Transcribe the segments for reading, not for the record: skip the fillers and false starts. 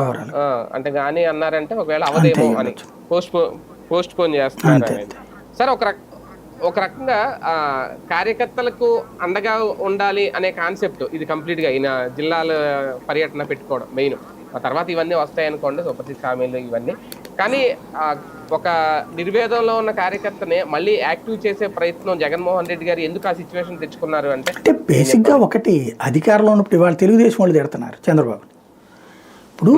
Overall అంటే కానీ అన్నారంటే ఒకవేళ అవదేమో అని పోస్ట్ పోన్ చేస్తున్నారు అనేది. సరే, ఒక రకంగా కార్యకర్తలకు అండగా ఉండాలి అనే కాన్సెప్ట్ ఇది కంప్లీట్ గా ఈయన జిల్లాల పర్యటన పెట్టుకోవడం మెయిన్. ఆ తర్వాత ఇవన్నీ వస్తాయి అనుకోండి, సూపర్సిక్స్ హామీలు ఇవన్నీ. కానీ ఒక నిర్వేదంలో ఉన్న కార్యకర్తని మళ్ళీ యాక్టివ్ చేసే ప్రయత్నం జగన్మోహన్ రెడ్డి గారు ఎందుకు ఆ సిచ్యువేషన్ తెచ్చుకున్నారు అంటే బేసిక్ గా ఒకటి, అధికారంలో ఉన్నప్పుడు ఇవాళ తెలుగుదేశం వాళ్ళు తిడుతున్నారు చంద్రబాబు. ఇప్పుడు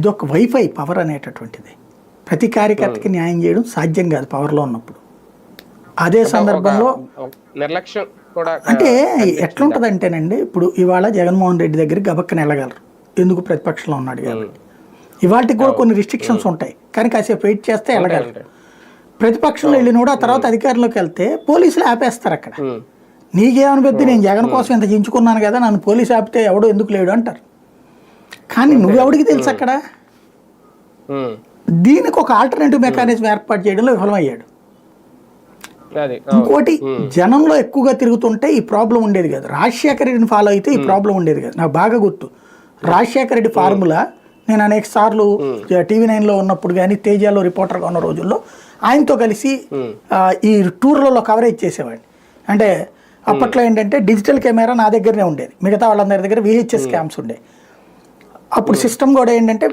ఇదొక వైఫై పవర్ అనేటటువంటిది. ప్రతి కార్యకర్తకి న్యాయం చేయడం సాధ్యం కాదు పవర్లో ఉన్నప్పుడు. అదే సందర్భంలో నిర్లక్ష్యం కూడా అంటే ఎట్లుంటది అంటేనండి, ఇప్పుడు ఇవాళ జగన్మోహన్ రెడ్డి దగ్గరికి గబక్కన వెళ్ళగలరు, ఎందుకు ప్రతిపక్షంలో ఉన్నాడు కాబట్టి. ఇవాళకి కూడా కొన్ని రిస్ట్రిక్షన్స్ ఉంటాయి, కానీ కాసేపు వెయిట్ చేస్తే వెళ్ళగలరు. ప్రతిపక్షంలో వెళ్ళినోడు ఆ తర్వాత అధికారంలోకి వెళ్తే పోలీసులు ఆపేస్తారు అక్కడ. నీకేమనిపిద్ది, నేను జగన్ కోసం ఇంత చించుకున్నాను కదా, నన్ను పోలీసు ఆపితే ఎవడో ఎందుకు లేడు అంటారు. కానీ నువ్వెవడికి తెలుసు అక్కడ. దీనికి ఒక ఆల్టర్నేటివ్ మెకానిజం ఏర్పాటు చేయడంలో విఫలమయ్యాడు. ఇంకోటి, జనంలో ఎక్కువగా తిరుగుతుంటే ఈ ప్రాబ్లం ఉండేది కాదు. రాజశేఖర రెడ్డిని ఫాలో అయితే ఈ ప్రాబ్లం ఉండేది కాదు. నాకు బాగా గుర్తు, రాజశేఖర రెడ్డి ఫార్ములా నేను అనేక సార్లు TV9లో ఉన్నప్పుడు కానీ, తేజాలో రిపోర్టర్గా ఉన్న రోజుల్లో ఆయనతో కలిసి ఈ టూర్లలో కవరేజ్ చేసేవాడిని. అంటే అప్పట్లో ఏంటంటే డిజిటల్ కెమెరా నా దగ్గరనే ఉండేది, మిగతా వాళ్ళందరి దగ్గర VHS క్యామ్స్ ఉండేవి. అప్పుడు సిస్టమ్ కూడా ఏంటంటే